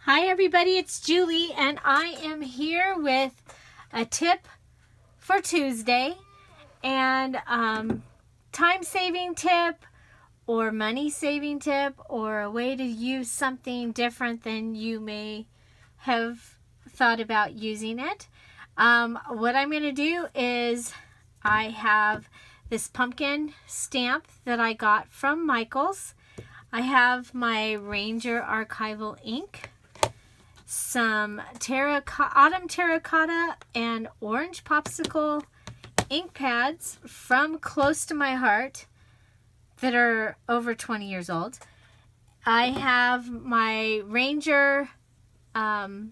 Hi everybody, it's Julie and I am here with a tip for Tuesday and time-saving tip or money-saving tip or a way to use something different than you may have thought about using it. What I'm going to do is I have this pumpkin stamp that I got from Michael's. I have my Ranger archival ink, some autumn terracotta and orange popsicle ink pads from close to my heart that are over 20 years old. I have my Ranger, what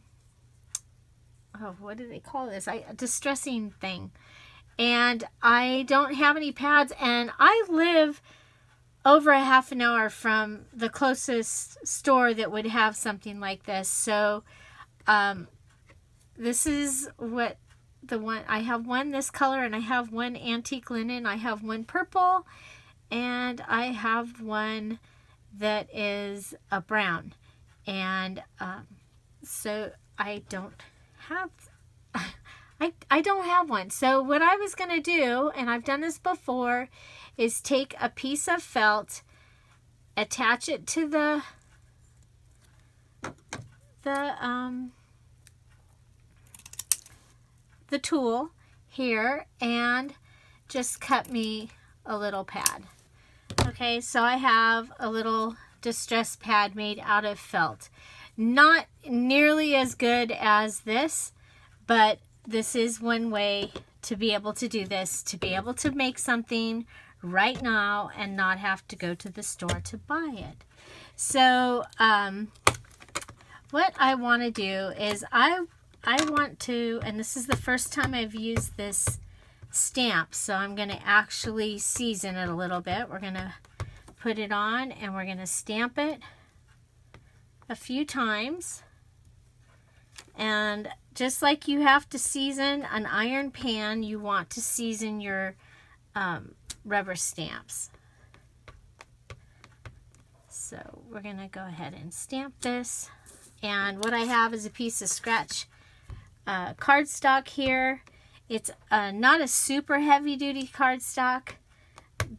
do they call this? Distressing thing. And I don't have any pads, and I live over a half an hour from the closest store that would have something like this. So this is what the one I have, one this color, and I have one antique linen, I have one purple, and I have one that is a brown. And so I don't have I don't have one. So what I was going to do, and I've done this before, is take a piece of felt, attach it to the tool here, and just cut me a little pad. Okay, so I have a little distress pad made out of felt. Not nearly as good as this, but this is one way to be able to do this, to be able to make something right now and not have to go to the store to buy it. So what I want to do is I want to, and this is the first time I've used this stamp, so I'm going to actually season it a little bit. We're going to put it on and we're going to stamp it a few times. And just like you have to season an iron pan, you want to season your rubber stamps. So we're going to go ahead and stamp this. And what I have is a piece of scratch cardstock here. It's not a super heavy duty cardstock,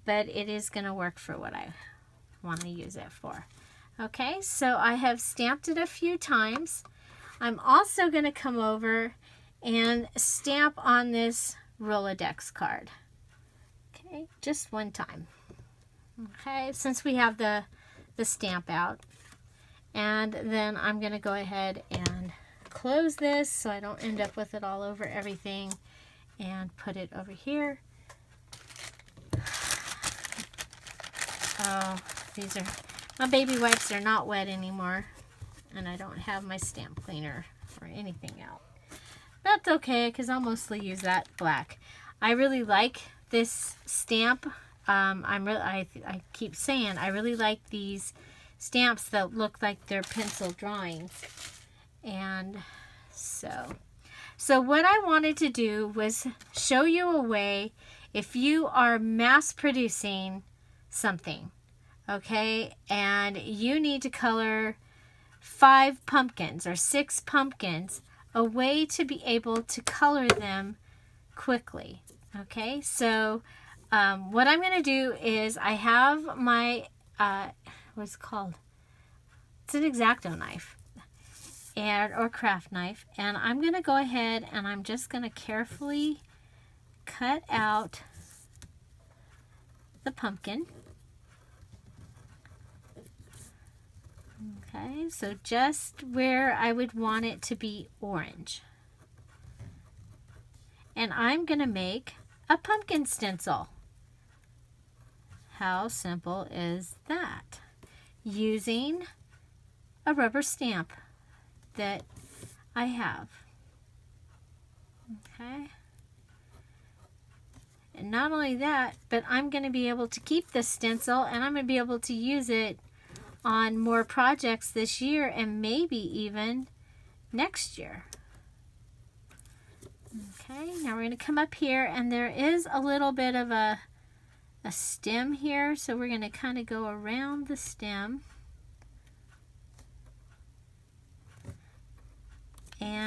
but it is going to work for what I want to use it for. Okay, so I have stamped it a few times. I'm also going to come over and stamp on this Rolodex card. Okay, just one time. Okay, since we have the stamp out. And then I'm going to go ahead and close this so I don't end up with it all over everything, and put it over here. Oh, these are, my baby wipes are not wet anymore. And I don't have my stamp cleaner or anything out. That's okay, because I'll mostly use that black. I really like this stamp. I keep saying I really like these stamps that look like they're pencil drawings. And so what I wanted to do was show you a way, if you are mass producing something, okay, and you need to color 5 pumpkins or 6 pumpkins, a way to be able to color them quickly. Okay, so what I'm going to do is I have my, what's it called? It's an X-Acto knife or craft knife, and I'm going to go ahead and I'm just going to carefully cut out the pumpkin. Okay, so just where I would want it to be orange. And I'm going to make a pumpkin stencil. How simple is that? Using a rubber stamp that I have. Okay. And not only that, but I'm going to be able to keep this stencil, and I'm going to be able to use it on more projects this year and maybe even next year. Okay, now we're going to come up here, and there is a little bit of a stem here, so we're going to kind of go around the stem.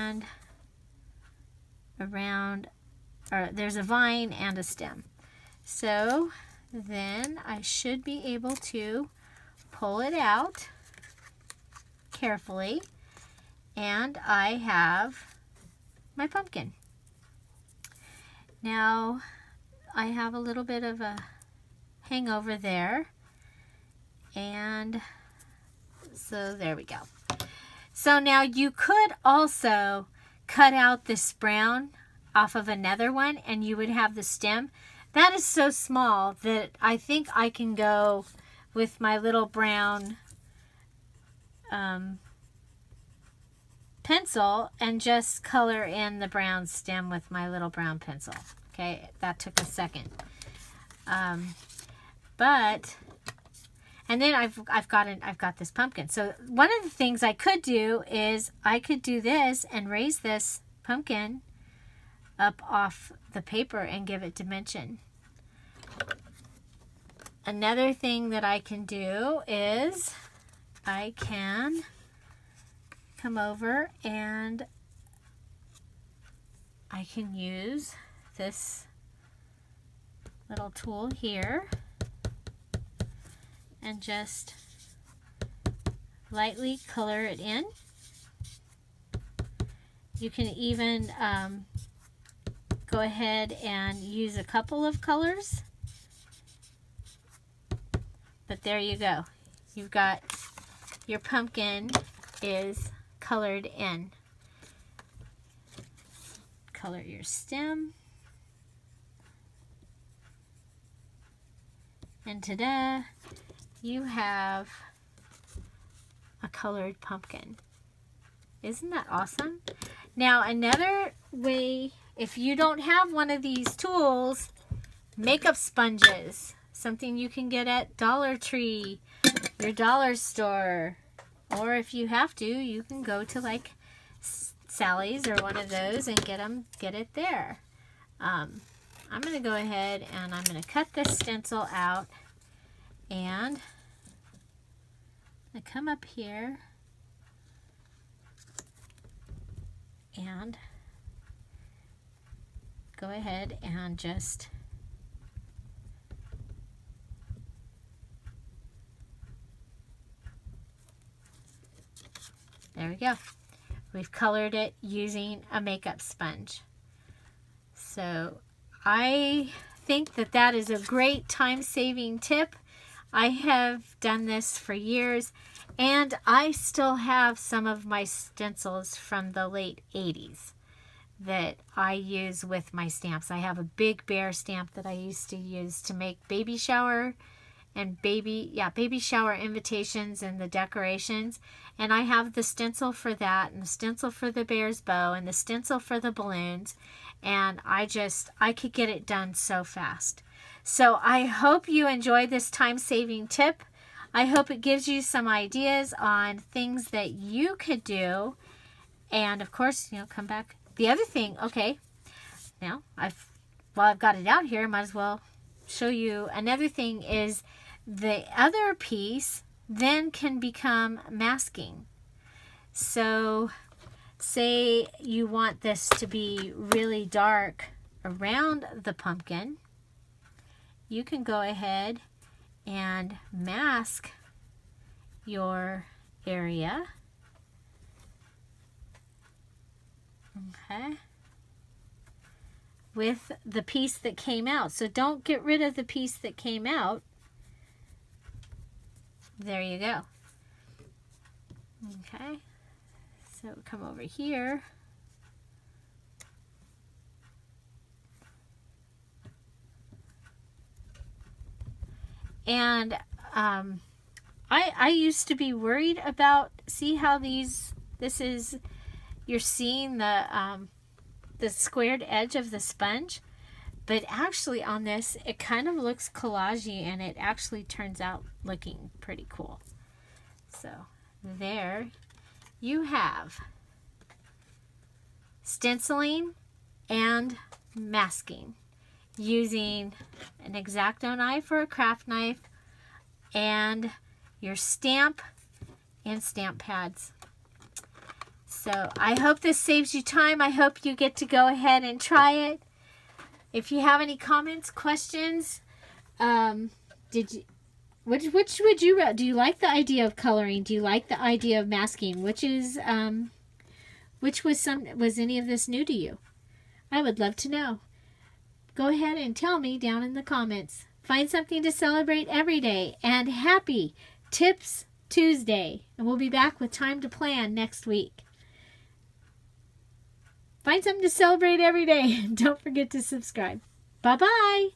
and around, or there's a vine and a stem. So then I should be able to pull it out carefully, and I have my pumpkin. Now I have a little bit of a hangover there, and so there we go. So now you could also cut out this brown off of another one and you would have the stem. That is so small that I think I can go with my little brown pencil and just color in the brown stem with my little brown pencil. Okay, that took a second. And then I've got this pumpkin. So one of the things I could do is I could do this and raise this pumpkin up off the paper and give it dimension. Another thing that I can do is I can come over and I can use this little tool here and just lightly color it in. You can even go ahead and use a couple of colors. But there you go. You've got your pumpkin is colored in. Color your stem. And ta-da! You have a colored pumpkin. Isn't that awesome? Now another way, if you don't have one of these tools, makeup sponges. Something you can get at Dollar Tree, your dollar store. Or if you have to, you can go to like Sally's or one of those and get it there. I'm going to go ahead and I'm going to cut this stencil out, and I come up here and go ahead and just there we go. We've colored it using a makeup sponge. So I think that that is a great time-saving tip. I have done this for years, and I still have some of my stencils from the late 80s that I use with my stamps. I have a big bear stamp that I used to use to make baby shower and baby shower invitations and the decorations. And I have the stencil for that, and the stencil for the bear's bow, and the stencil for the balloons. And I could get it done so fast. So I hope you enjoy this time-saving tip. I hope it gives you some ideas on things that you could do. And of course, come back. The other thing, okay, now I've got it out here, might as well show you. Another thing is the other piece then can become masking. So say you want this to be really dark around the pumpkin, you can go ahead and mask your area. Okay. With the piece that came out. So don't get rid of the piece that came out. There you go. Okay. So come over here. And I used to be worried about, see how you're seeing the squared edge of the sponge, but actually on this it kind of looks collagey, and it actually turns out looking pretty cool. So there you have stenciling and masking using an X-Acto knife or a craft knife and your stamp and stamp pads. So I hope this saves you time. I hope you get to go ahead and try it. If you have any comments, questions, which would you do? You like the idea of coloring? Do you like the idea of masking? Which was any of this new to you? I would love to know. Go ahead and tell me down in the comments. Find something to celebrate every day, and happy Tips Tuesday. And we'll be back with Time to Plan next week. Find something to celebrate every day. Don't forget to subscribe. Bye-bye.